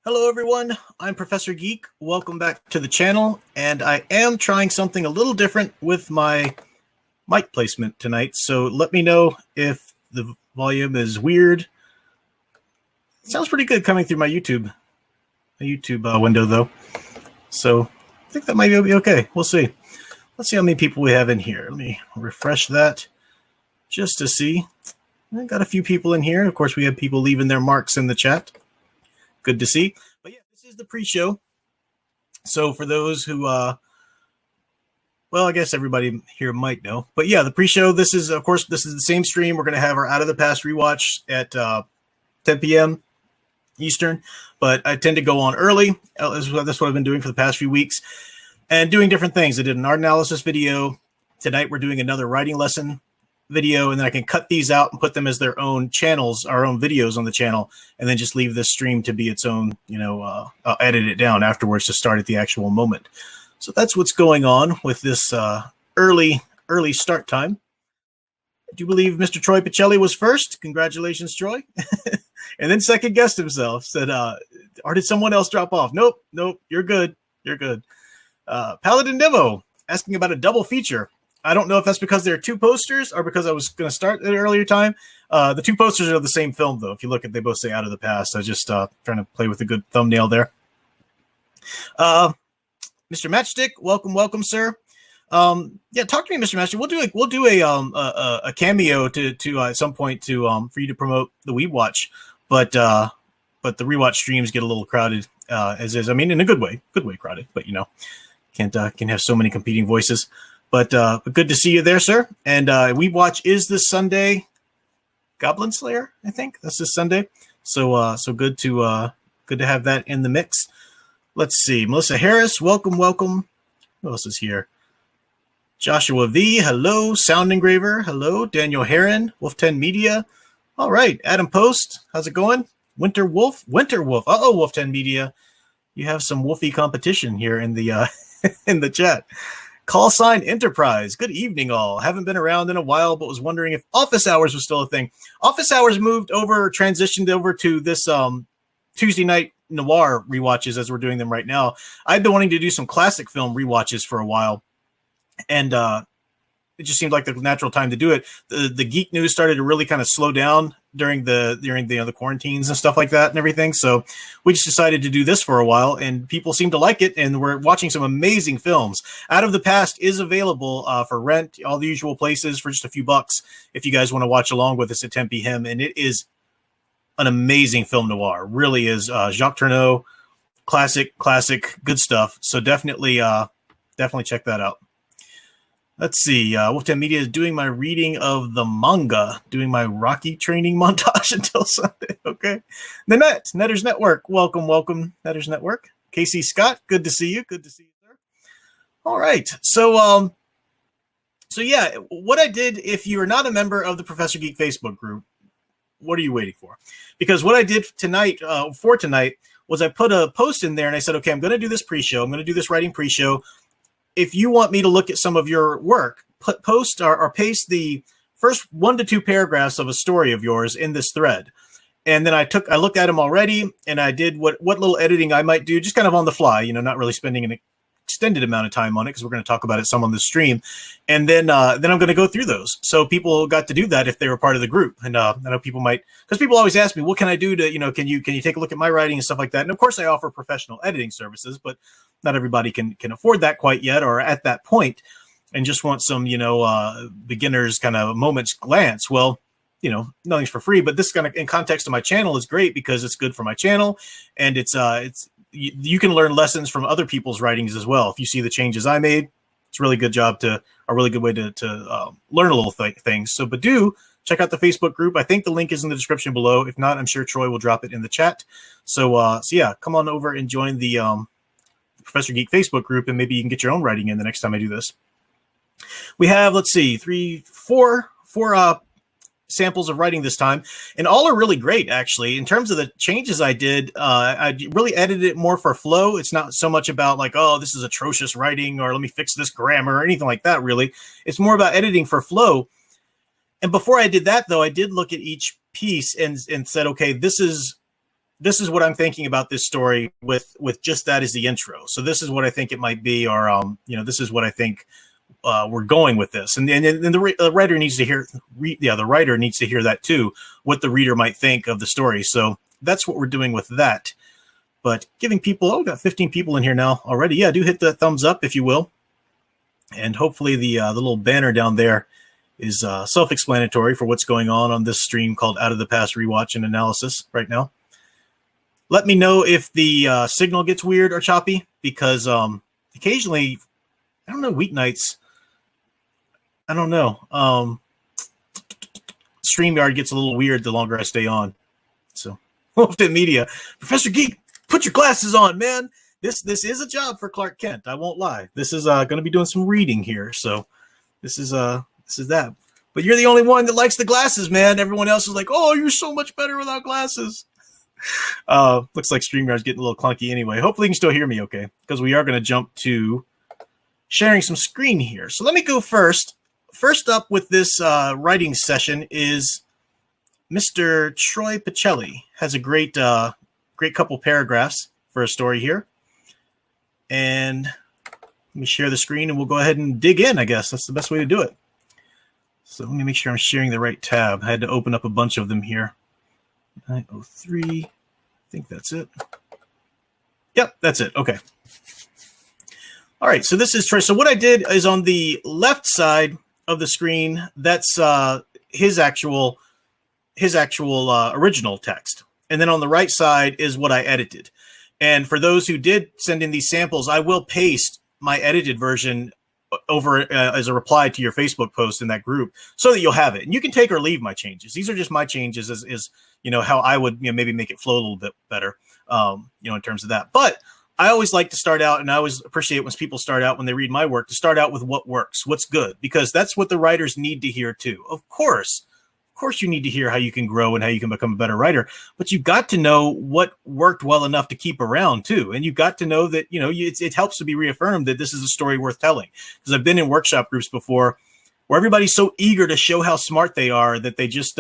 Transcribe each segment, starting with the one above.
Hello everyone, I'm Professor Geek. Welcome back to the channel, and I am trying something a little different with my mic placement tonight, so let me know if the volume is weird. It sounds pretty good coming through my YouTube window though, so I think that might be okay. We'll see. Let's see how many people we have in here. Let me refresh that just to see. I got a few people in here. Of course, we have people leaving their marks in the chat. Good to see. But yeah, this is the pre-show. So for those who, well, I guess everybody here might know. But yeah, the pre-show, this is the same stream. We're going to have our Out of the Past rewatch at 10 p.m. Eastern. But I tend to go on early. That's what I've been doing for the past few weeks. And doing different things. I did an art analysis video. Tonight we're doing another writing lesson video, and then I can cut these out and put them as their own channels, our own videos on the channel, and then just leave this stream to be its own, I'll edit it down afterwards to start at the actual moment. So that's what's going on with this early start time. Do you believe Mr. Troy Pacelli was first? Congratulations, Troy. And then second guessed himself, said, or did someone else drop off? Nope, you're good. You're good. Paladin Demo asking about a double feature. I don't know if that's because there are two posters or because I was going to start at an earlier time. The two posters are the same film, though. If you look at, they both say Out of the Past. I was just trying to play with a good thumbnail there. Mr. Matchstick, welcome, sir. Yeah, talk to me, Mr. Matchstick. We'll do a cameo to at some point to for you to promote the Weeb Watch, but the rewatch streams get a little crowded as is. I mean, in a good way crowded. But can't have so many competing voices. But good to see you there, sir. And Weeb Watch is this Sunday. Goblin Slayer, I think that's this Sunday. So good to have that in the mix. Let's see, Melissa Harris, welcome. Who else is here? Joshua V, hello. Sound Engraver, hello. Daniel Heron, Wolf 10 Media. All right, Adam Post, how's it going? Winter Wolf. Uh-oh, Wolf 10 Media. You have some wolfy competition here in the in the chat. Call sign Enterprise. Good evening, all. Haven't been around in a while, but was wondering if office hours was still a thing. Office hours transitioned over to this Tuesday night noir rewatches as we're doing them right now. I've been wanting to do some classic film rewatches for a while, and it just seemed like the natural time to do it. The geek news started to really kind of slow down during the quarantines and stuff like that and everything. So we just decided to do this for a while, and people seem to like it. And we're watching some amazing films. Out of the Past is available for rent, all the usual places for just a few bucks if you guys want to watch along with us at 10 p.m. And it is an amazing film noir. Really is. Jacques Tourneur, classic, good stuff. So definitely check that out. Let's see. Wolftown Media is doing my reading of the manga, doing my Rocky training montage until Sunday. Okay. Nanette, Netters Network. Welcome, Netters Network. Casey Scott, good to see you. Sir. All right. So yeah, what I did, if you are not a member of the Professor Geek Facebook group, what are you waiting for? Because what I did tonight, was I put a post in there and I said, okay, I'm going to do this pre-show. I'm going to do this writing pre-show. If you want me to look at some of your work, post or paste the first 1 to 2 paragraphs of a story of yours in this thread. And then I looked at them already, and I did what little editing I might do, just kind of on the fly, not really spending an extended amount of time on it because we're going to talk about it some on the stream. And then I'm going to go through those. So people got to do that if they were part of the group. And I know people might, because people always ask me, what can I do to, can you take a look at my writing and stuff like that? And of course I offer professional editing services, but not everybody can afford that quite yet or at that point and just want some, beginner's kind of moment's glance. Well, nothing's for free, but this kind of in context of my channel is great because it's good for my channel. And you can learn lessons from other people's writings as well. If you see the changes I made, it's a really good way to learn a little things. So, but do check out the Facebook group. I think the link is in the description below. If not, I'm sure Troy will drop it in the chat. So yeah, come on over and join the Professor Geek Facebook group, and maybe you can get your own writing in the next time I do this. We have, let's see, four samples of writing this time, and all are really great, actually. In terms of the changes I did, I really edited it more for flow. It's not so much about like, oh, this is atrocious writing, or let me fix this grammar, or anything like that, really. It's more about editing for flow. And before I did that, though, I did look at each piece and said, okay, this is this is what I'm thinking about this story with just that as the intro. So this is what I think it might be, or this is what I think we're going with this. And the writer needs to hear, the writer needs to hear that too, what the reader might think of the story. So that's what we're doing with that. But giving people, got 15 people in here now already. Yeah, do hit the thumbs up if you will. And hopefully the little banner down there is self-explanatory for what's going on this stream called Out of the Past Rewatch and Analysis right now. Let me know if the signal gets weird or choppy, because occasionally, I don't know, weeknights, I don't know. StreamYard gets a little weird the longer I stay on. So, Wolfden Media, Professor Geek, put your glasses on, man. This is a job for Clark Kent. I won't lie. This is going to be doing some reading here. So this is that. But you're the only one that likes the glasses, man. Everyone else is like, oh, you're so much better without glasses. Looks like StreamYard's getting a little clunky anyway. Hopefully you can still hear me okay, because we are going to jump to sharing some screen here. So let me go first. First up with this writing session is Mr. Troy Pacelli. Has a great couple paragraphs for a story here. And let me share the screen and we'll go ahead and dig in, I guess. That's the best way to do it. So let me make sure I'm sharing the right tab. I had to open up a bunch of them here. 903. I think that's it. Yep, that's it. Okay. All right, so this is Troy. So what I did is on the left side of the screen, that's his actual original text. And then on the right side is what I edited. And for those who did send in these samples, I will paste my edited version over as a reply to your Facebook post in that group so that you'll have it. And you can take or leave my changes. These are just my changes as how I would maybe make it flow a little bit better, in terms of that. But I always like to start out, and I always appreciate when people start out when they read my work, to start out with what works, what's good, because that's what the writers need to hear too. Of course, you need to hear how you can grow and how you can become a better writer, but you've got to know what worked well enough to keep around too. And you've got to know that, it helps to be reaffirmed that this is a story worth telling. Because I've been in workshop groups before where everybody's so eager to show how smart they are that they just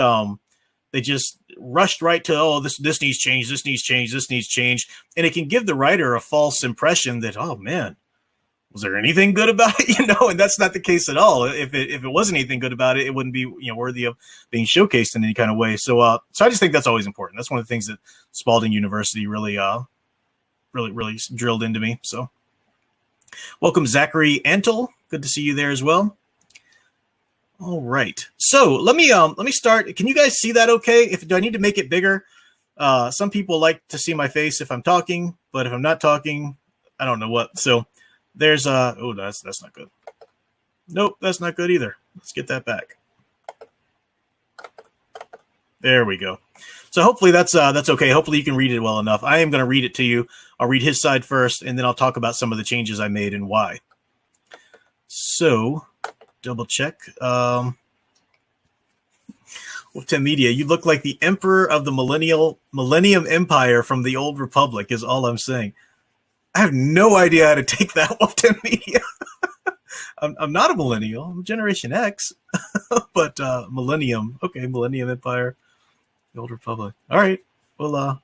rushed right to, this needs change, this needs change, this needs change. And it can give the writer a false impression that, oh man, was there anything good about it? And that's not the case at all. If it wasn't anything good about it, it wouldn't be worthy of being showcased in any kind of way. So I just think that's always important. That's one of the things that Spalding University really drilled into me. So welcome, Zachary Antle. Good to see you there as well. All right. So let me start. Can you guys see that okay? Do I need to make it bigger? Some people like to see my face if I'm talking, but if I'm not talking, I don't know what. So there's that's not good. Nope, that's not good either. Let's get that back. There we go. So hopefully that's okay. Hopefully you can read it well enough. I am going to read it to you. I'll read his side first, and then I'll talk about some of the changes I made and why. So double check. Wolfden Media, you look like the emperor of the Millennium Empire from the Old Republic is all I'm saying. I have no idea how to take that, Wolfden Media. I'm not a millennial. I'm Generation X, but Millennium. Okay, Millennium Empire, the Old Republic. All right, we'll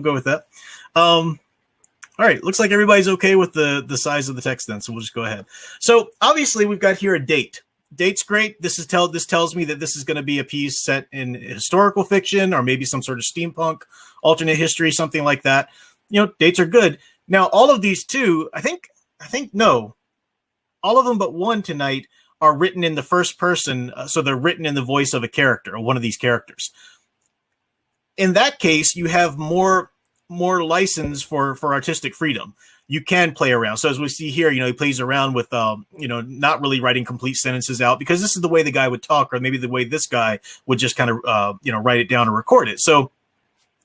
go with that. All right, looks like everybody's okay with the size of the text then, so we'll just go ahead. So obviously we've got here a date. Date's great. This tells me that this is going to be a piece set in historical fiction or maybe some sort of steampunk, alternate history, something like that. Dates are good. Now, all of these two, I think no, all of them but one tonight are written in the first person, so they're written in the voice of a character or one of these characters. In that case, you have more license for artistic freedom. You can play around. So as we see here, he plays around with, not really writing complete sentences out because this is the way the guy would talk, or maybe the way this guy would just kind of, write it down and record it. So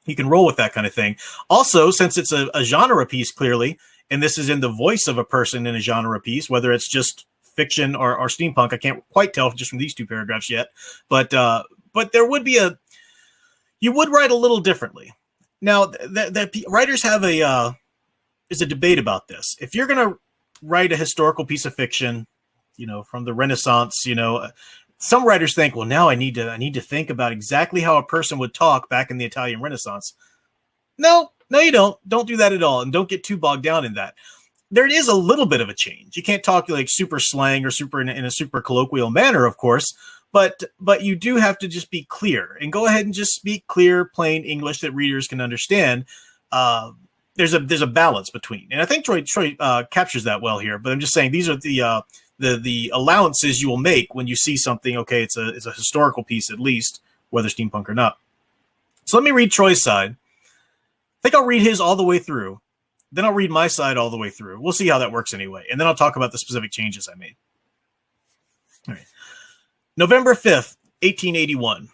you can roll with that kind of thing. Also, since it's a genre piece, clearly, and this is in the voice of a person in a genre piece, whether it's just fiction or steampunk, I can't quite tell just from these two paragraphs yet, but there would be you would write a little differently. Now, the writers have is a debate about this. If you're going to write a historical piece of fiction, from the Renaissance, some writers think, well, now I need to think about exactly how a person would talk back in the Italian Renaissance. No, you don't. Don't do that at all, and don't get too bogged down in that. There is a little bit of a change. You can't talk like super slang or super in a super colloquial manner, of course, but you do have to just be clear and go ahead and just speak clear, plain English that readers can understand. There's a balance between, and I think Troy captures that well here. But I'm just saying these are the allowances you will make when you see something. Okay, it's a historical piece at least, whether steampunk or not. So let me read Troy's side. I think I'll read his all the way through. Then I'll read my side all the way through. We'll see how that works anyway. And then I'll talk about the specific changes I made. All right. November 5th, 1881.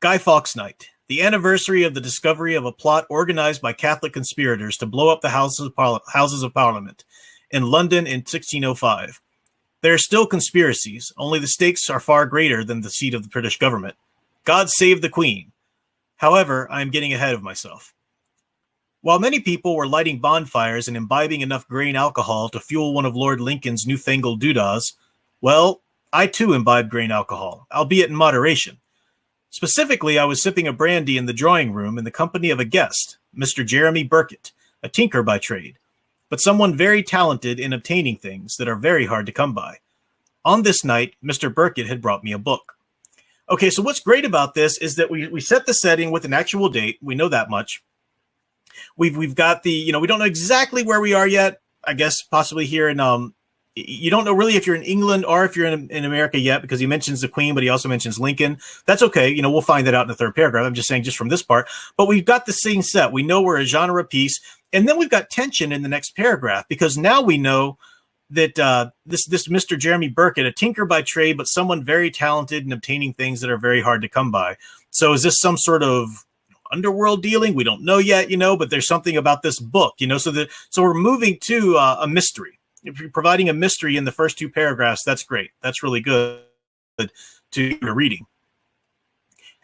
Guy Fawkes Night. The anniversary of the discovery of a plot organized by Catholic conspirators to blow up the Houses of Parliament in London in 1605. There are still conspiracies, only the stakes are far greater than the seat of the British government. God save the Queen. However, I am getting ahead of myself. While many people were lighting bonfires and imbibing enough grain alcohol to fuel one of Lord Lincoln's newfangled doodahs, well, I too imbibed grain alcohol, albeit in moderation. Specifically, I was sipping a brandy in the drawing room in the company of a guest, Mr. Jeremy Burkett, a tinker by trade, but someone very talented in obtaining things that are very hard to come by. On this night, Mr. Burkett had brought me a book. Okay, so what's great about this is that we set the setting with an actual date. We know that much. We've got the, we don't know exactly where we are yet. I guess possibly here in, you don't know really if you're in England or if you're in America yet, because he mentions the Queen, but he also mentions Lincoln. That's okay. We'll find that out in the third paragraph. I'm just saying just from this part, but we've got the scene set. We know we're a genre piece. And then we've got tension in the next paragraph, because now we know that this Mr. Jeremy Burkett, a tinker by trade, but someone very talented in obtaining things that are very hard to come by. So is this some sort of underworld dealing? We don't know yet, but there's something about this book, so we're moving to a mystery. If you're providing a mystery in the first two paragraphs, that's great. That's really good to your reading.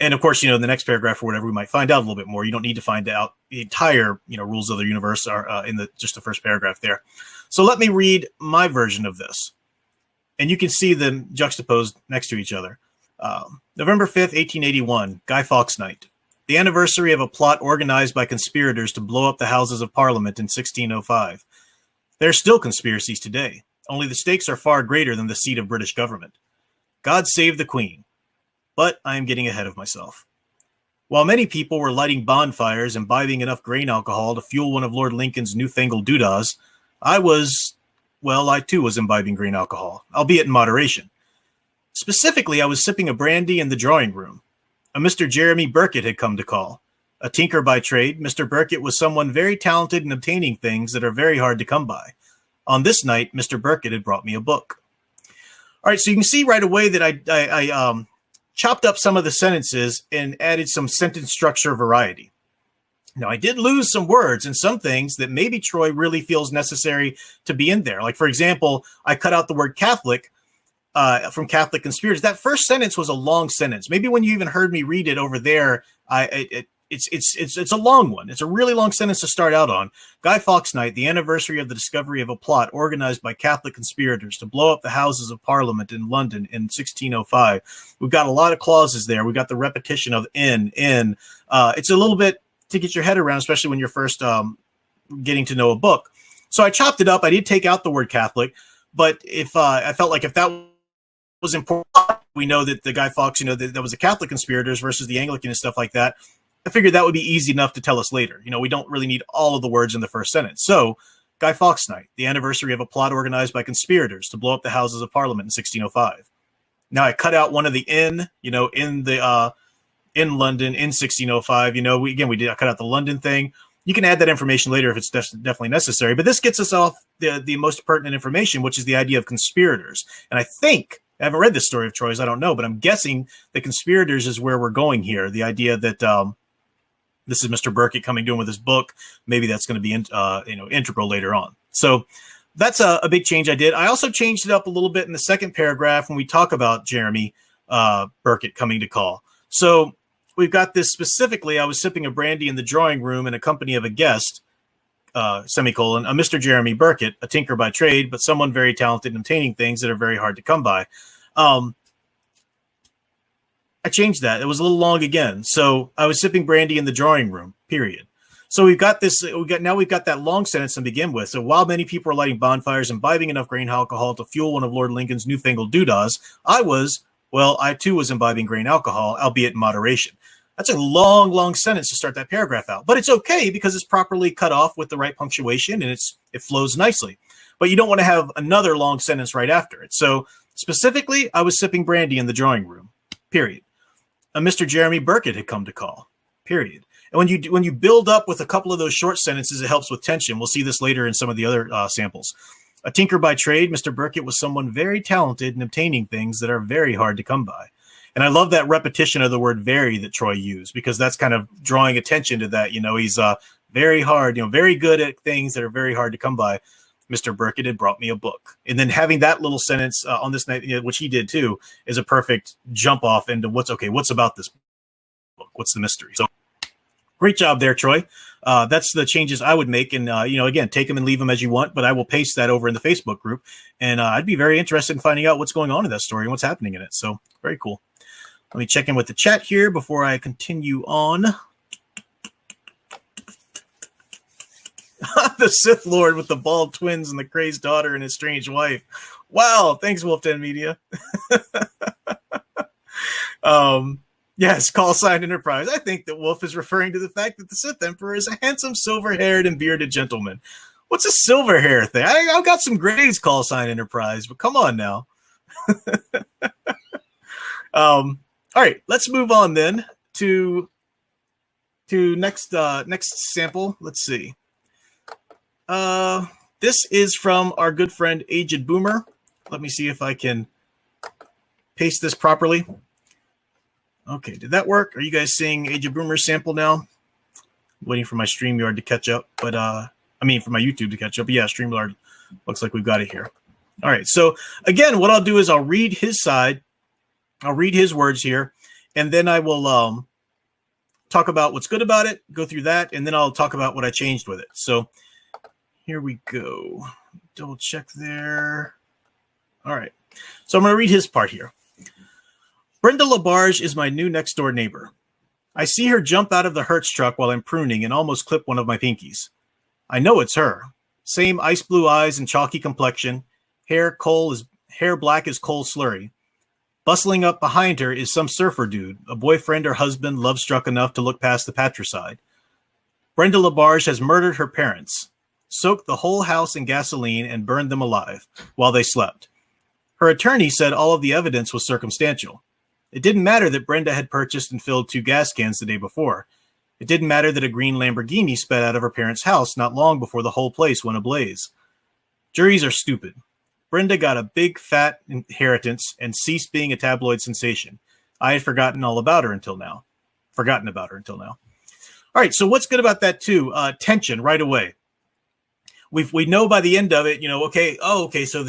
And of course, in the next paragraph or whatever, we might find out a little bit more. You don't need to find out the entire, rules of the universe are in just the first paragraph there. So let me read my version of this. And you can see them juxtaposed next to each other. November 5th, 1881, Guy Fawkes Night. The anniversary of a plot organized by conspirators to blow up the Houses of Parliament in 1605. There are still conspiracies today, only the stakes are far greater than the seat of British government. God save the Queen. But I am getting ahead of myself. While many people were lighting bonfires and imbibing enough grain alcohol to fuel one of Lord Lincoln's newfangled doodahs, I too was imbibing grain alcohol, albeit in moderation. Specifically, I was sipping a brandy in the drawing room. A Mr. Jeremy Burkett had come to call. A tinker by trade, Mr. Burkett was someone very talented in obtaining things that are very hard to come by. On this night, Mr. Burkett had brought me a book. All right, so you can see right away that I chopped up some of the sentences and added some sentence structure variety. Now, I did lose some words and some things that maybe Troy really feels necessary to be in there. Like, for example, I cut out the word Catholic from Catholic conspirators. That first sentence was a long sentence. Maybe when you even heard me read it over there, it's a long one. It's a really long sentence to start out on. Guy Fawkes Night, the anniversary of the discovery of a plot organized by Catholic conspirators to blow up the Houses of Parliament in London in 1605. We've got a lot of clauses there. We've got the repetition of in. It's a little bit to get your head around, especially when you're first getting to know a book. So I chopped it up. I did take out the word Catholic, but if I felt like if that was important, we know that the Guy Fawkes, that was the Catholic conspirators versus the Anglican and stuff like that. I figured that would be easy enough to tell us later. We don't really need all of the words in the first sentence. So, Guy Fawkes Night, the anniversary of a plot organized by conspirators to blow up the Houses of Parliament in 1605. Now, I cut out one of the in London in 1605. I cut out the London thing. You can add that information later if it's definitely necessary. But this gets us off the most pertinent information, which is the idea of conspirators. And I haven't read this story of Troy's, I don't know, but I'm guessing the conspirators is where we're going here. The idea that this is Mr. Burkett coming to him with his book. Maybe that's going to be integral later on. So that's a big change I did. I also changed it up a little bit in the second paragraph when we talk about Jeremy Burkett coming to call. So we've got this specifically. I was sipping a brandy in the drawing room in a company of a guest, semicolon, a Mr. Jeremy Burkett, a tinker by trade, but someone very talented in obtaining things that are very hard to come by. I changed that. It was a little long again. So I was sipping brandy in the drawing room, period. So we've got that long sentence to begin with. So while many people are lighting bonfires, imbibing enough grain alcohol to fuel one of Lord Lincoln's newfangled doodahs, I too was imbibing grain alcohol, albeit in moderation. That's a long, long sentence to start that paragraph out. But it's okay because it's properly cut off with the right punctuation and it flows nicely. But you don't want to have another long sentence right after it. So specifically, I was sipping brandy in the drawing room, period. A Mr. Jeremy Burkett had come to call, period. And when you build up with a couple of those short sentences, it helps with tension. We'll see this later in some of the other samples. A tinker by trade, Mr. Burkett was someone very talented in obtaining things that are very hard to come by. And I love that repetition of the word very that Troy used, because that's kind of drawing attention to that. He's very hard, very good at things that are very hard to come by. Mr. Burkett had brought me a book. And then having that little sentence on this night, which he did too, is a perfect jump off into what's about this book? What's the mystery? So great job there, Troy. That's the changes I would make. And, again, take them and leave them as you want, but I will paste that over in the Facebook group. And I'd be very interested in finding out what's going on in that story and what's happening in it. So very cool. Let me check in with the chat here before I continue on. The Sith Lord with the bald twins and the crazed daughter and his strange wife. Wow. Thanks, Wolf Den Media. Yes, call sign Enterprise. I think that Wolf is referring to the fact that the Sith Emperor is a handsome, silver-haired and bearded gentleman. What's a silver hair thing? I've got some grays, call sign Enterprise, but come on now. All right, let's move on then to next sample. Let's see. This is from our good friend Aged Boomer. Let me see if I can paste this properly. Okay, did that work? Are you guys seeing Aged Boomer's sample now? I'm waiting for my StreamYard to catch up, but for my YouTube to catch up. But yeah, StreamYard looks like we've got it here. All right, so again, what I'll do is I'll read his side. I'll read his words here, and then I will talk about what's good about it, go through that, and then I'll talk about what I changed with it. So here we go. Double check there. All right, so I'm going to read his part here. Brenda LaBarge is my new next-door neighbor. I see her jump out of the Hertz truck while I'm pruning and almost clip one of my pinkies. I know it's her. Same ice blue eyes and chalky complexion, hair black as coal slurry. Bustling up behind her is some surfer dude, a boyfriend or husband love-struck enough to look past the patricide. Brenda LaBarge has murdered her parents, soaked the whole house in gasoline and burned them alive while they slept. Her attorney said all of the evidence was circumstantial. It didn't matter that Brenda had purchased and filled 2 gas cans the day before. It didn't matter that a green Lamborghini sped out of her parents' house not long before the whole place went ablaze. Juries are stupid. Brenda got a big, fat inheritance and ceased being a tabloid sensation. I had forgotten about her until now. All right, so what's good about that too? Tension right away. We know by the end of it, so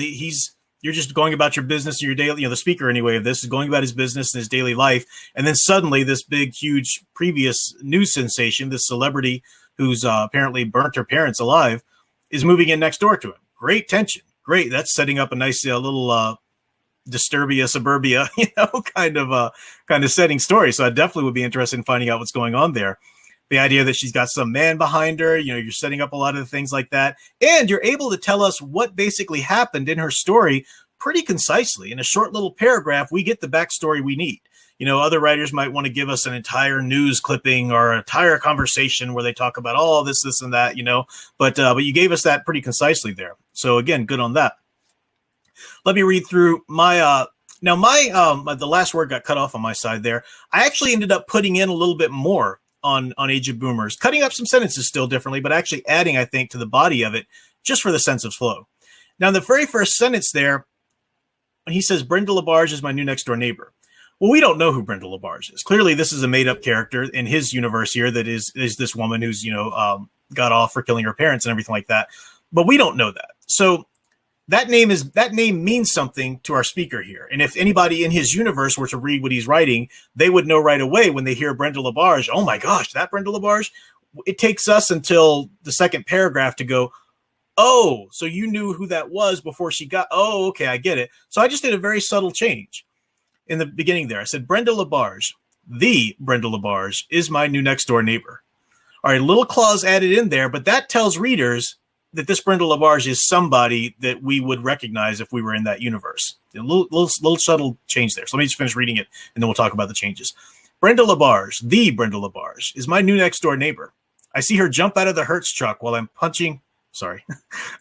you're just going about your business and your daily, the speaker anyway of this is going about his business and his daily life. And then suddenly this big, huge previous news sensation, this celebrity who's apparently burnt her parents alive, is moving in next door to him. Great tension. Great. That's setting up a nice little Disturbia suburbia, kind of setting story. So I definitely would be interested in finding out what's going on there. The idea that she's got some man behind her, you're setting up a lot of things like that. And you're able to tell us what basically happened in her story pretty concisely. In a short little paragraph, we get the backstory we need. Other writers might want to give us an entire news clipping or an entire conversation where they talk about all this, and that, but you gave us that pretty concisely there. So again, good on that. Let me read through my, the last word got cut off on my side there. I actually ended up putting in a little bit more on Aged Boomers, cutting up some sentences still differently, but actually adding, I think, to the body of it just for the sense of flow. Now, the very first sentence there, when he says, Brenda LaBarge is my new next door neighbor. Well, we don't know who Brenda LaBarge is. Clearly, this is a made-up character in his universe here that is this woman who's, got off for killing her parents and everything like that. But we don't know that. So that name means something to our speaker here. And if anybody in his universe were to read what he's writing, they would know right away when they hear Brenda LaBarge, oh my gosh, that Brenda LaBarge? It takes us until the second paragraph to go, oh, so you knew who that was before she got, oh, okay, I get it. So I just did a very subtle change in the beginning there. I said, Brenda LaBarge, the Brenda LaBarge is my new next door neighbor. All right, little clause added in there, but that tells readers that this Brenda LaBarge is somebody that we would recognize if we were in that universe. A little subtle change there. So let me just finish reading it, and then we'll talk about the changes. Brenda LaBarge, the Brenda LaBarge, is my new next-door neighbor. I see her jump out of the Hertz truck while I'm punching... Sorry.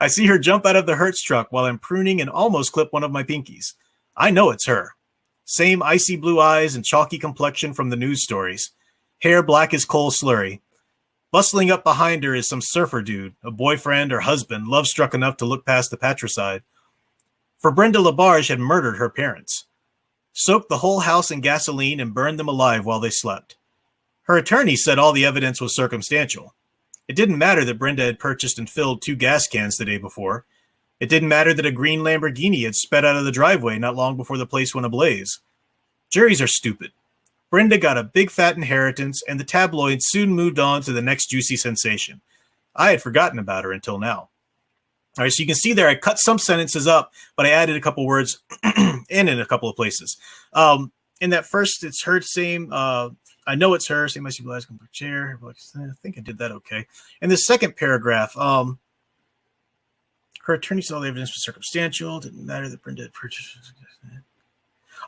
I see her jump out of the Hertz truck while I'm pruning and almost clip one of my pinkies. I know it's her. Same icy blue eyes and chalky complexion from the news stories. Hair black as coal slurry. Bustling up behind her is some surfer dude, a boyfriend or husband, love-struck enough to look past the patricide. For Brenda LaBarge had murdered her parents, soaked the whole house in gasoline and burned them alive while they slept. Her attorney said all the evidence was circumstantial. It didn't matter that Brenda had purchased and filled 2 gas cans the day before. It didn't matter that a green Lamborghini had sped out of the driveway not long before the place went ablaze. Juries are stupid. Brenda got a big fat inheritance, and the tabloids soon moved on to the next juicy sensation. I had forgotten about her until now. All right, so you can see there I cut some sentences up, but I added a couple words in a couple of places. In that first, it's her, same, I know it's her, same icy blue eyes, chair. I think I did that okay. In the second paragraph, her attorney said all the evidence was circumstantial. Didn't matter that Brenda had purchased...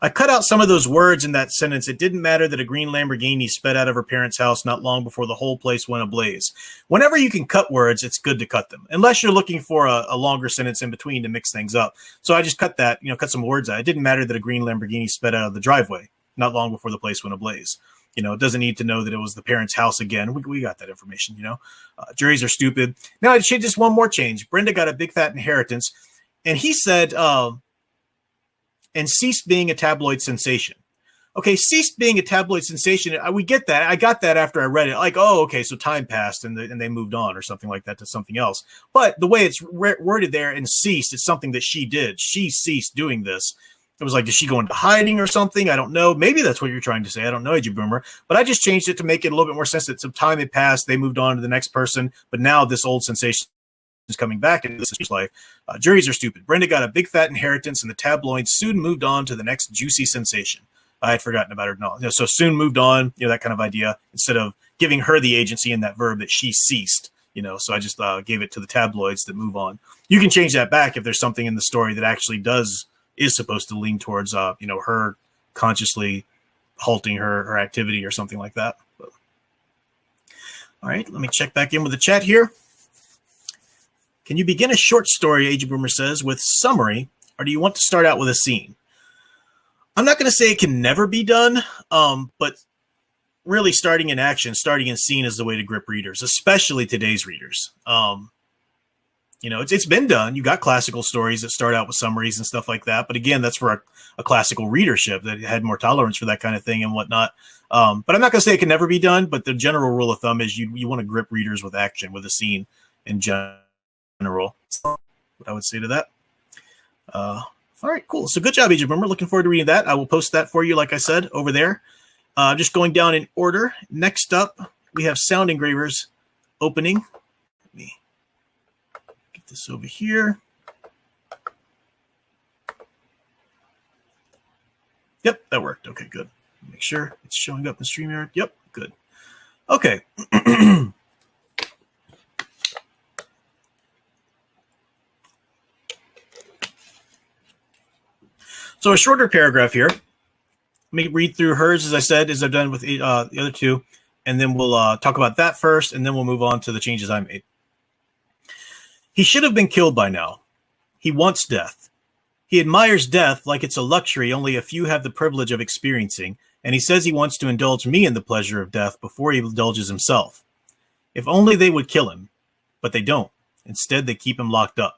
I cut out some of those words in that sentence. It didn't matter that a green Lamborghini sped out of her parents' house not long before the whole place went ablaze. Whenever you can cut words, it's good to cut them, unless you're looking for a longer sentence in between to mix things up. So I just cut that, cut some words out. It didn't matter that a green Lamborghini sped out of the driveway not long before the place went ablaze. It doesn't need to know that it was the parents' house again. We got that information, Juries are stupid. Now, I should just one more change. Brenda got a big fat inheritance, and he said... and ceased being a tabloid sensation. Okay, ceased being a tabloid sensation. We get that. I got that after I read it. Like, oh, okay, so time passed and they moved on or something like that to something else. But the way it's worded there and ceased, it's something that she did. She ceased doing this. It was like, did she go into hiding or something? I don't know. Maybe that's what you're trying to say. I don't know, Edgy Boomer. But I just changed it to make it a little bit more sense that some time had passed. They moved on to the next person. But now this old sensation is coming back into this life. Juries are stupid. Brenda got a big fat inheritance, and the tabloids soon moved on to the next juicy sensation. I had forgotten about her. No, so soon moved on. That kind of idea. Instead of giving her the agency in that verb that she ceased. So I just gave it to the tabloids that move on. You can change that back if there's something in the story that actually is supposed to lean towards her consciously halting her activity or something like that. But, all right, let me check back in with the chat here. Can you begin a short story, Age Boomer says, with summary, or do you want to start out with a scene? I'm not going to say it can never be done, but really starting in action, starting in scene is the way to grip readers, especially today's readers. It's been done. You got classical stories that start out with summaries and stuff like that. But again, that's for a classical readership that had more tolerance for that kind of thing and whatnot. But I'm not going to say it can never be done, but the general rule of thumb is you want to grip readers with action, with a scene in general. What I would say to that. All right, cool. So good job, Agent Boomer. Looking forward to reading that. I will post that for you, like I said, over there. Just going down in order. Next up, we have Sound Engravers opening. Let me get this over here. Yep, that worked. Okay, good. Make sure it's showing up in StreamYard. Yep, good. Okay. So a shorter paragraph here. Let me read through hers, as I said, as I've done with the other two, and then we'll talk about that first, and then we'll move on to the changes I made. He should have been killed by now. He wants death. He admires death like it's a luxury only a few have the privilege of experiencing, and he says he wants to indulge me in the pleasure of death before he indulges himself. If only they would kill him, but they don't. Instead, they keep him locked up.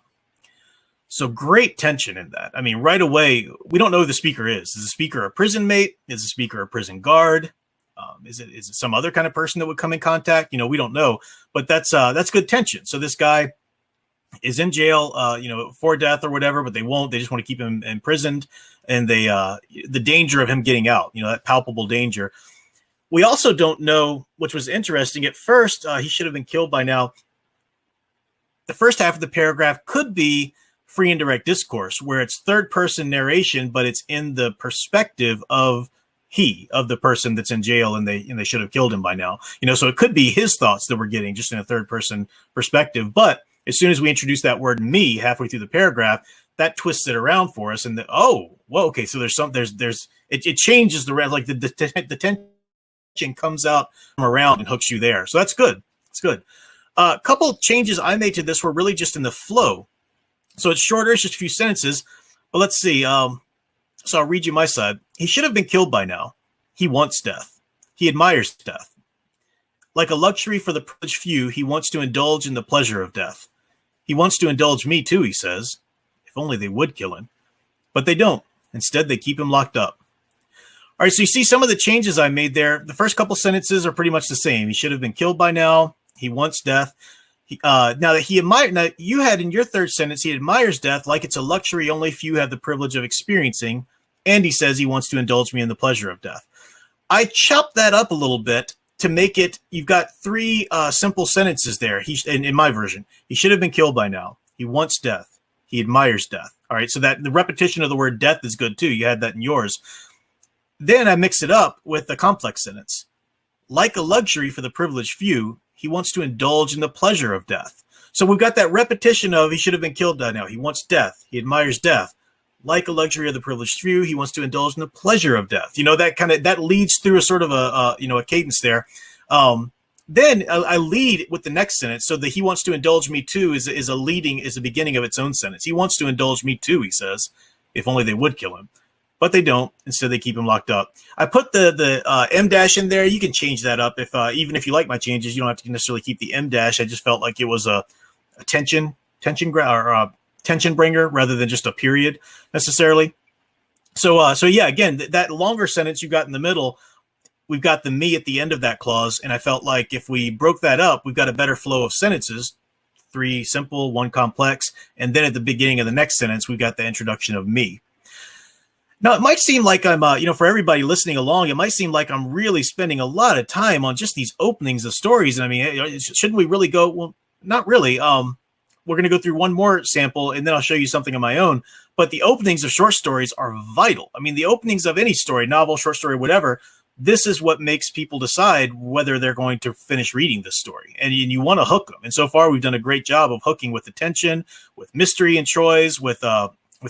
So great tension in that. I mean, right away, we don't know who the speaker is. Is the speaker a prison mate? Is the speaker a prison guard? Is it some other kind of person that would come in contact? We don't know. But that's good tension. So this guy is in jail, for death or whatever, but they won't. They just want to keep him imprisoned, and the danger of him getting out. That palpable danger. We also don't know, which was interesting. At first, he should have been killed by now. The first half of the paragraph could be free and direct discourse, where it's third person narration, but it's in the perspective of he of the person that's in jail and they should have killed him by now. So it could be his thoughts that we're getting just in a third person perspective. But as soon as we introduce that word me halfway through the paragraph, that twists it around for us. And okay. So it changes the tension comes out from around and hooks you there. So that's good. It's good. A couple of changes I made to this were really just in the flow. So it's shorter, it's just a few sentences. But let's see. So I'll read you my side. He should have been killed by now. He wants death. He admires death. Like a luxury for the privileged few, he wants to indulge in the pleasure of death. He wants to indulge me too, he says. If only they would kill him. But they don't. Instead, they keep him locked up. All right, so you see some of the changes I made there. The first couple sentences are pretty much the same. He should have been killed by now. He wants death. Now you had in your third sentence, he admires death like it's a luxury only few have the privilege of experiencing. And he says he wants to indulge me in the pleasure of death. I chopped that up a little bit to make it, you've got three simple sentences there. In my version, he should have been killed by now. He wants death. He admires death. All right, so that the repetition of the word death is good too. You had that in yours. Then I mix it up with a complex sentence. Like a luxury for the privileged few, he wants to indulge in the pleasure of death. So we've got that repetition of he should have been killed by now. He wants death. He admires death. Like a luxury of the privileged few, he wants to indulge in the pleasure of death. That leads through a sort of a cadence there. Then I lead with the next sentence. So the he wants to indulge me too is a beginning of its own sentence. He wants to indulge me too, he says, if only they would kill him. But they don't. Instead, they keep him locked up. I put the M dash in there. You can change that up even if you like my changes. You don't have to necessarily keep the M dash. I just felt like it was a tension bringer rather than just a period necessarily. So yeah, again, that longer sentence you got in the middle, we've got the me at the end of that clause, and I felt like if we broke that up, we've got a better flow of sentences. 3 simple, 1 complex, and then at the beginning of the next sentence, we've got the introduction of me. Now, it might seem like I'm, for everybody listening along, it might seem like I'm really spending a lot of time on just these openings of stories. And I mean, shouldn't we really go? Well, not really. We're going to go through one more sample, and then I'll show you something of my own. But the openings of short stories are vital. I mean, the openings of any story, novel, short story, whatever, this is what makes people decide whether they're going to finish reading this story. And you want to hook them. And so far, we've done a great job of hooking with the tension, with mystery and Troy's, with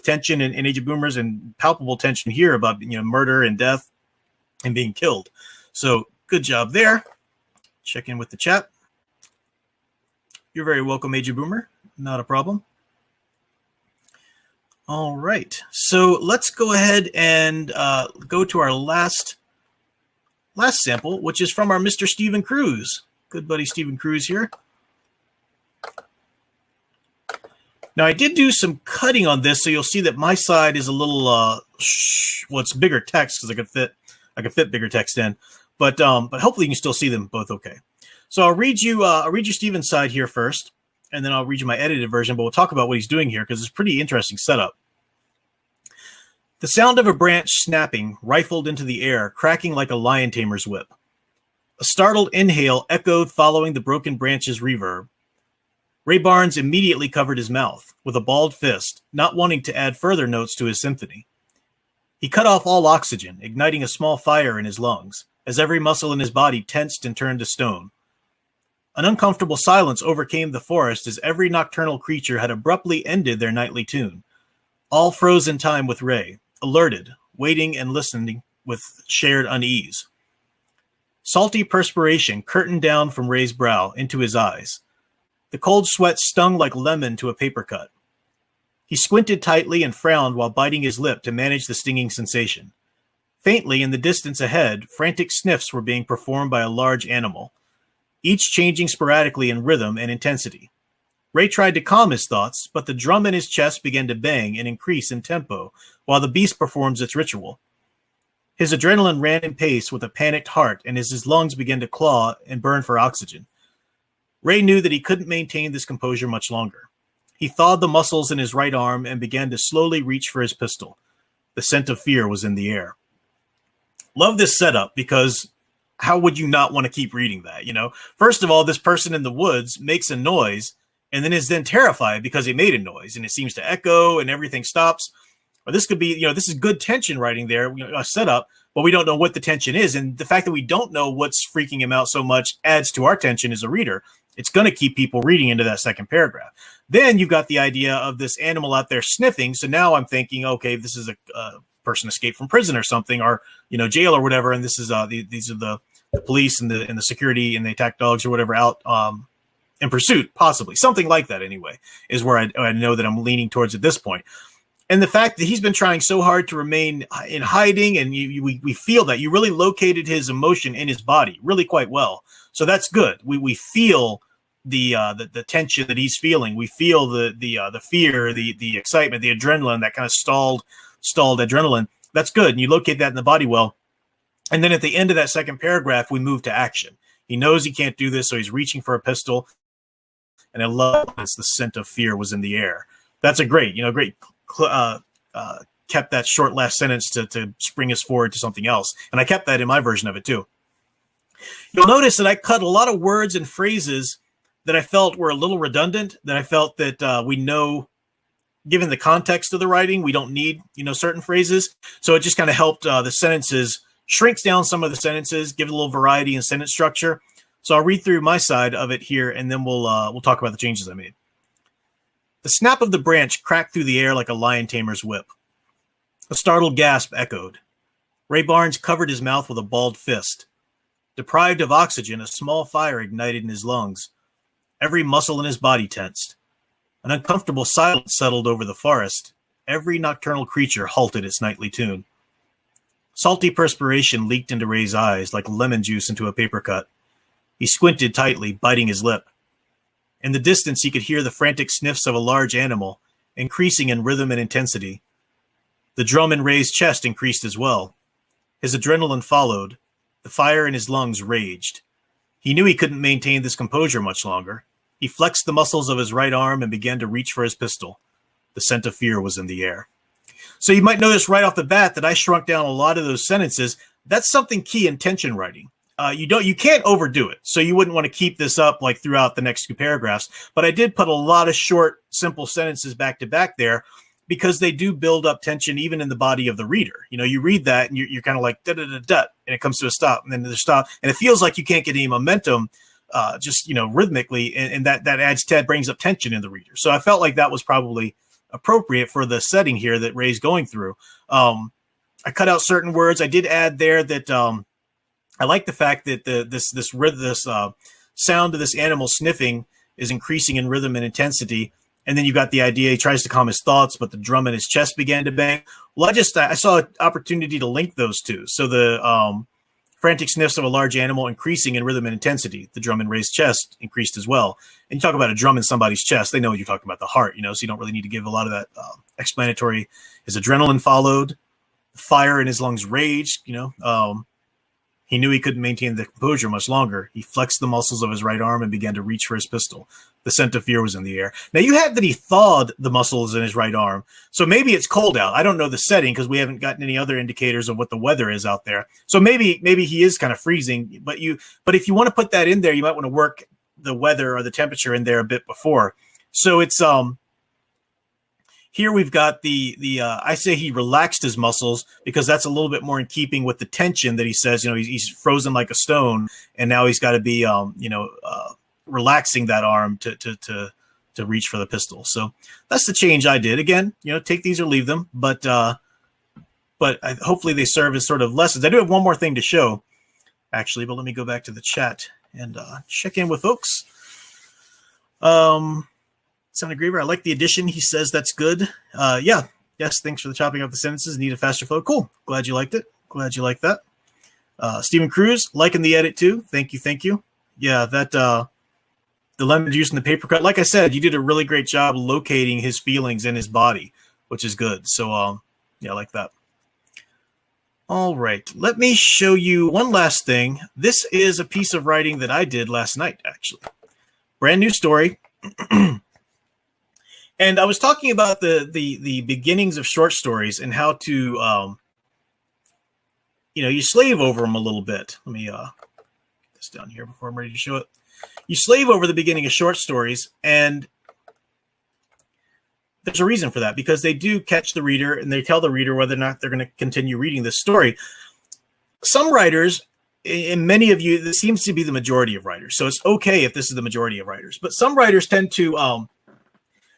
tension in Age of Boomers, and palpable tension here about murder and death and being killed. So good job there. Check in with the chat. You're very welcome, Age of Boomer. Not a problem. All right. So let's go ahead and go to our last sample, which is from our Mr. Steven Cruz. Good buddy Steven Cruz here. Now, I did do some cutting on this, so you'll see that my side is a little, it's bigger text because I could fit bigger text in, but hopefully you can still see them both okay. So I'll read you Steven's side here first, and then I'll read you my edited version, but we'll talk about what he's doing here because it's a pretty interesting setup. The sound of a branch snapping rifled into the air, cracking like a lion tamer's whip. A startled inhale echoed following the broken branch's reverb. Ray Barnes immediately covered his mouth with a balled fist, not wanting to add further notes to his symphony. He cut off all oxygen, igniting a small fire in his lungs, as every muscle in his body tensed and turned to stone. An uncomfortable silence overcame the forest as every nocturnal creature had abruptly ended their nightly tune. All froze in time with Ray, alerted, waiting and listening with shared unease. Salty perspiration curtained down from Ray's brow into his eyes. The cold sweat stung like lemon to a paper cut. He squinted tightly and frowned while biting his lip to manage the stinging sensation. Faintly, in the distance ahead, frantic sniffs were being performed by a large animal, each changing sporadically in rhythm and intensity. Ray tried to calm his thoughts, but the drum in his chest began to bang and increase in tempo while the beast performs its ritual. His adrenaline ran in pace with a panicked heart, and as his lungs began to claw and burn for oxygen. Ray knew that he couldn't maintain this composure much longer. He thawed the muscles in his right arm and began to slowly reach for his pistol. The scent of fear was in the air. Love this setup because how would you not want to keep reading that? First of all, this person in the woods makes a noise and then is then terrified because he made a noise and it seems to echo and everything stops. Or this could be, this is good tension writing there, a setup. but we don't know what the tension is. And the fact that we don't know what's freaking him out so much adds to our tension as a reader. It's going to keep people reading into that second paragraph. Then you've got the idea of this animal out there sniffing. So now I'm thinking, okay, this is a person escaped from prison or something, or, jail or whatever. And this is these are the police and the security and the attack dogs or whatever out in pursuit, possibly. Something like that anyway, is where I know that I'm leaning towards at this point. And the fact that he's been trying so hard to remain in hiding, and we feel that you really located his emotion in his body really quite well. So that's good. We feel the tension that he's feeling. We feel the fear, the excitement, the adrenaline, that kind of stalled adrenaline. That's good. And you locate that in the body well. And then at the end of that second paragraph, we move to action. He knows he can't do this, so he's reaching for a pistol. And I love this. The scent of fear was in the air. That's a great, kept that short last sentence to spring us forward to something else. And I kept that in my version of it too. You'll notice that I cut a lot of words and phrases that I felt were a little redundant, that I felt that we know, given the context of the writing, we don't need, certain phrases. So it just kind of helped the sentences, shrinks down some of the sentences, give it a little variety in sentence structure. So I'll read through my side of it here, and then we'll talk about the changes I made. The snap of the branch cracked through the air like a lion tamer's whip. A startled gasp echoed. Ray Barnes covered his mouth with a balled fist. Deprived of oxygen, a small fire ignited in his lungs. Every muscle in his body tensed. An uncomfortable silence settled over the forest. Every nocturnal creature halted its nightly tune. Salty perspiration leaked into Ray's eyes like lemon juice into a paper cut. He squinted tightly, biting his lip. In the distance, he could hear the frantic sniffs of a large animal, increasing in rhythm and intensity. The drum in Ray's chest increased as well. His adrenaline followed. The fire in his lungs raged. He knew he couldn't maintain this composure much longer. He flexed the muscles of his right arm and began to reach for his pistol. The scent of fear was in the air. So you might notice right off the bat that I shrunk down a lot of those sentences. That's something key in tension writing. You can't overdo it. So you wouldn't want to keep this up like throughout the next two paragraphs. But I did put a lot of short, simple sentences back to back there because they do build up tension even in the body of the reader. You read that and you're kind of like da da da da, and it comes to a stop, and then there's a stop, and it feels like you can't get any momentum, rhythmically, and that brings up tension in the reader. So I felt like that was probably appropriate for the setting here that Ray's going through. I cut out certain words. I did add there that I like the fact that this sound of this animal sniffing is increasing in rhythm and intensity. And then you got the idea he tries to calm his thoughts, but the drum in his chest began to bang. Well, I saw an opportunity to link those two. So the frantic sniffs of a large animal increasing in rhythm and intensity. The drum in Ray's chest increased as well. And you talk about a drum in somebody's chest, they know you're talking about the heart, so you don't really need to give a lot of that explanatory. His adrenaline followed. The fire in his lungs raged, He knew he couldn't maintain the composure much longer. He flexed the muscles of his right arm and began to reach for his pistol. The scent of fear was in the air. Now, you have that he thawed the muscles in his right arm. So maybe it's cold out. I don't know the setting because we haven't gotten any other indicators of what the weather is out there. So maybe he is kind of freezing. But if you want to put that in there, you might want to work the weather or the temperature in there a bit before. So it's here we've got I say he relaxed his muscles because that's a little bit more in keeping with the tension that he says, he's frozen like a stone, and now he's got to be, relaxing that arm to reach for the pistol. So that's the change I did. Again, take these or leave them, but hopefully they serve as sort of lessons. I do have one more thing to show, actually, but let me go back to the chat and check in with folks. Sound Engraver, I like the addition. He says that's good. Yeah. Yes, thanks for the chopping up the sentences. Need a faster flow. Cool. Glad you liked it. Glad you liked that. Steven Cruz, liking the edit too. Thank you. Yeah, that the lemon juice and the paper cut. Like I said, you did a really great job locating his feelings in his body, which is good. So, yeah, I like that. All right. Let me show you one last thing. This is a piece of writing that I did last night, actually. Brand new story. And I was talking about the beginnings of short stories and how to, you slave over them a little bit. Let me get this down here before I'm ready to show it. You slave over the beginning of short stories, and there's a reason for that, because they do catch the reader and they tell the reader whether or not they're going to continue reading this story. some writers, and many of you, this seems to be the majority of writers. So it's okay if this is the majority of writers, but some writers tend to,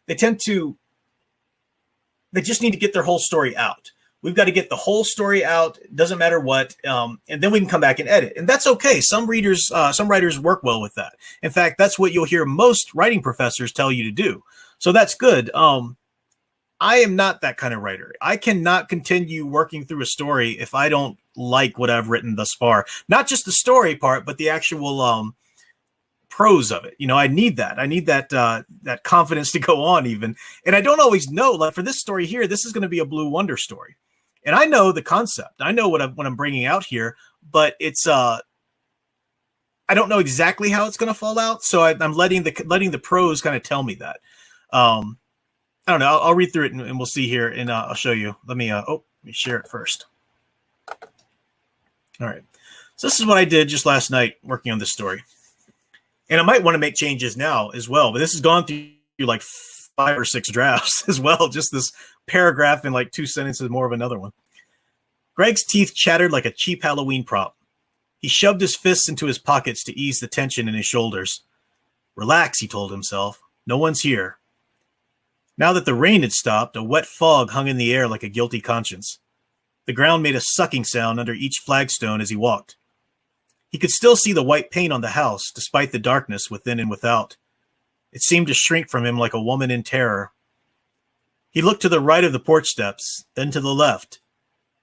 they just need to get their whole story out. We've got to get the whole story out. It doesn't matter what. And then we can come back and edit. And that's okay. Some writers work well with that. In fact, that's what you'll hear most writing professors tell you to do. So that's good. I am not that kind of writer. I cannot continue working through a story if I don't like what I've written thus far. Not just the story part, but the actual prose of it. I need that. I need that confidence to go on even. And I don't always know, like for this story here, this is going to be a Blue Wonder story. And I know the concept. I know what I'm bringing out here, but it's I don't know exactly how it's going to fall out. So I'm letting the prose kind of tell me that. I don't know. I'll read through it and we'll see here, and I'll show you. Let me share it first. All right. So this is what I did just last night working on this story. And I might want to make changes now as well, but this has gone through like 5 or 6 drafts as well. Just this paragraph and like 2 sentences more of another one. Greg's teeth chattered like a cheap Halloween prop. He shoved his fists into his pockets to ease the tension in his shoulders. Relax, he told himself. No one's here. Now that the rain had stopped, a wet fog hung in the air like a guilty conscience. The ground made a sucking sound under each flagstone as he walked. He could still see the white paint on the house, despite the darkness within and without. It seemed to shrink from him like a woman in terror. He looked to the right of the porch steps, then to the left.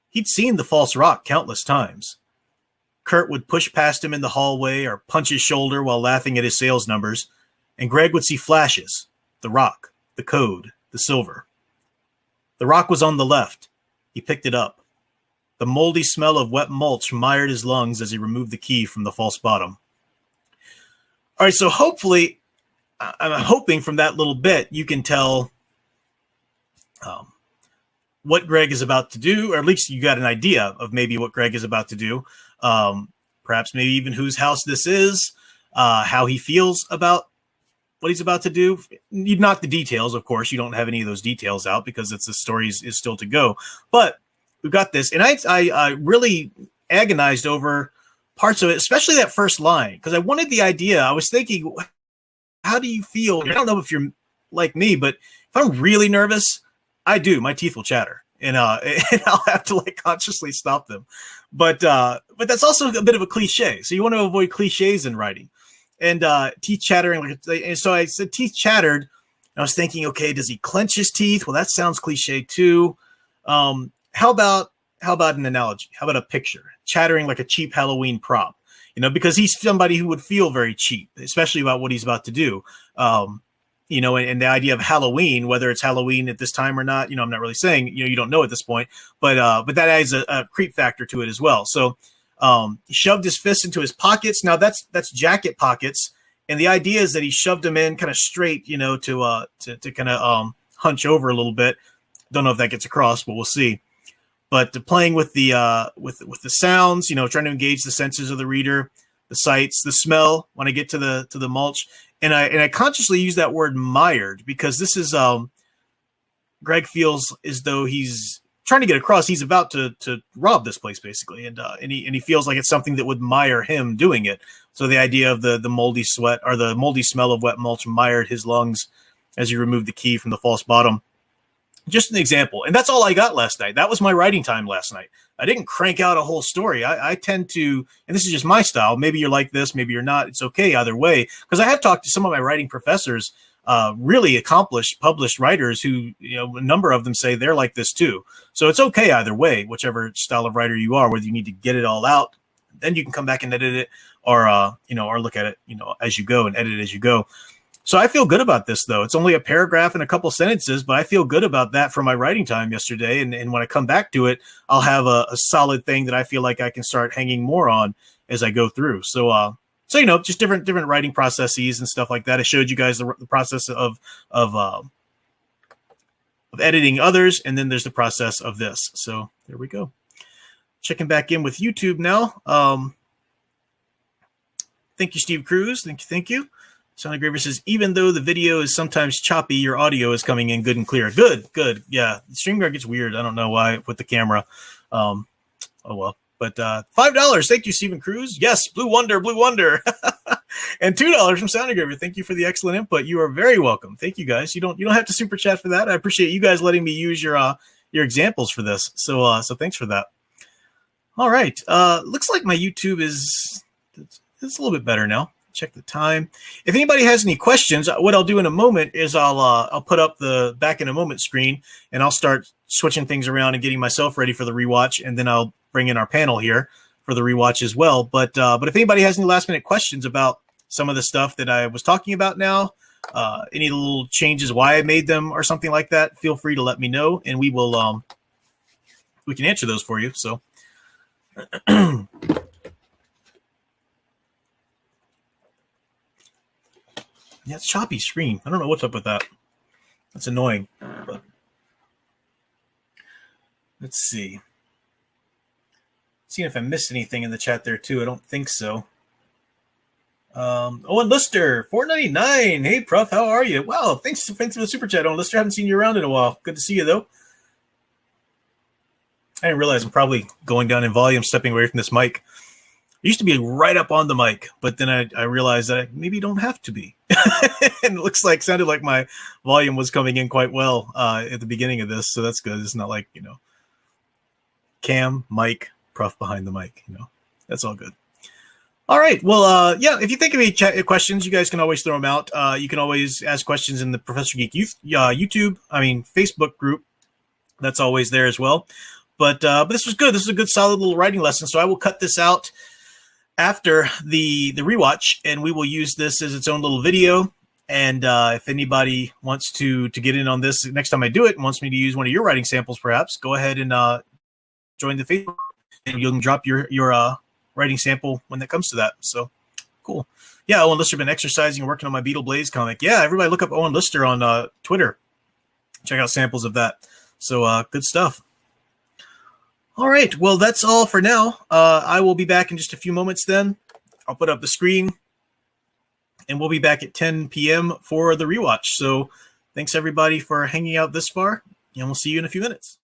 He'd seen the false rock countless times. Kurt would push past him in the hallway or punch his shoulder while laughing at his sales numbers, and Greg would see flashes, the rock, the code, the silver. The rock was on the left. He picked it up. The moldy smell of wet mulch mired his lungs as he removed the key from the false bottom. All right, so hopefully, I'm hoping from that little bit you can tell what Greg is about to do, or at least you got an idea of maybe what Greg is about to do. Perhaps maybe even whose house this is, how he feels about what he's about to do. Not the details, of course. You don't have any of those details out because the story is still to go. But we've got this. And I really agonized over parts of it, especially that first line, because I wanted the idea. I was thinking, how do you feel? I don't know if you're like me, but if I'm really nervous, I do. My teeth will chatter. And I'll have to like consciously stop them. But that's also a bit of a cliche. So you want to avoid cliches in writing. And teeth chattering. And so I said teeth chattered. And I was thinking, okay, does he clench his teeth? Well, that sounds cliche too. How about an analogy? How about a picture? Chattering like a cheap Halloween prop. Because he's somebody who would feel very cheap, especially about what he's about to do. And the idea of Halloween, whether it's Halloween at this time or not, I'm not really saying, you don't know at this point, but that adds a creep factor to it as well. So he shoved his fists into his pockets. Now that's jacket pockets. And the idea is that he shoved them in kind of straight, to kind of hunch over a little bit. Don't know if that gets across, but we'll see. But playing with the with the sounds, trying to engage the senses of the reader, the sights, the smell when I get to the mulch. And I consciously use that word mired because this is Greg feels as though he's trying to get across. He's about to rob this place basically, and he feels like it's something that would mire him doing it. So the idea of the moldy sweat or the moldy smell of wet mulch mired his lungs as he removed the key from the false bottom. Just an example, and that's all I got last night. That was my writing time last night. I didn't crank out a whole story. I tend to, and this is just my style. Maybe you're like this, maybe you're not. It's okay either way. Because I have talked to some of my writing professors, really accomplished, published writers who, a number of them say they're like this too. So it's okay either way, whichever style of writer you are, whether you need to get it all out, then you can come back and edit it, or look at it, as you go and edit it as you go. So I feel good about this, though. It's only a paragraph and a couple sentences, but I feel good about that for my writing time yesterday. And when I come back to it, I'll have a solid thing that I feel like I can start hanging more on as I go through. So just different writing processes and stuff like that. I showed you guys the process of editing others, and then there's the process of this. So there we go. Checking back in with YouTube now. Thank you, Steven Cruz. Thank you. Sound Engraver says, even though the video is sometimes choppy, your audio is coming in good and clear. Good. Yeah. StreamYard gets weird. I don't know why with the camera. Oh, well. But $5, thank you, Steven Cruz. Yes, Blue Wonder, Blue Wonder. And $2 from Sound Engraver. Thank you for the excellent input. You are very welcome. Thank you, guys. You don't have to super chat for that. I appreciate you guys letting me use your examples for this. So thanks for that. All right. Looks like my YouTube is a little bit better now. Check the time. If anybody has any questions, what I'll do in a moment is I'll put up the back in a moment screen, and I'll start switching things around and getting myself ready for the rewatch, and then I'll bring in our panel here for the rewatch as well. But if anybody has any last minute questions about some of the stuff that I was talking about now, any little changes, why I made them or something like that, feel free to let me know, and we can answer those for you. So. Yeah, it's choppy screen. I don't know what's up with that. That's annoying. But let's see. Seeing if I missed anything in the chat there too. I don't think so. Owen Lister, $4.99. Hey, Prof, how are you? Wow, thanks for the super chat, Owen Lister. I haven't seen you around in a while. Good to see you though. I didn't realize I'm probably going down in volume, stepping away from this mic. I used to be right up on the mic, but then I realized that I maybe don't have to be. And it sounded like my volume was coming in quite well at the beginning of this, so that's good. It's not like, cam, mic, Prof behind the mic, That's all good. All right. Well, yeah, if you think of any questions, you guys can always throw them out. You can always ask questions in the Professor Geek Facebook group. That's always there as well. But this was good. This is a good, solid little writing lesson. So I will cut this out after the rewatch, and we will use this as its own little video. And if anybody wants to get in on this next time I do it and wants me to use one of your writing samples, perhaps, go ahead and join the Facebook, and you can drop your writing sample when that comes to that. So cool. Yeah, Owen Lister been exercising and working on my Beetle Blaze comic. Yeah, everybody look up Owen Lister on Twitter. Check out samples of that. So good stuff. All right, well, that's all for now. I will be back in just a few moments then. I'll put up the screen, and we'll be back at 10 p.m. for the rewatch. So thanks, everybody, for hanging out this far, and we'll see you in a few minutes.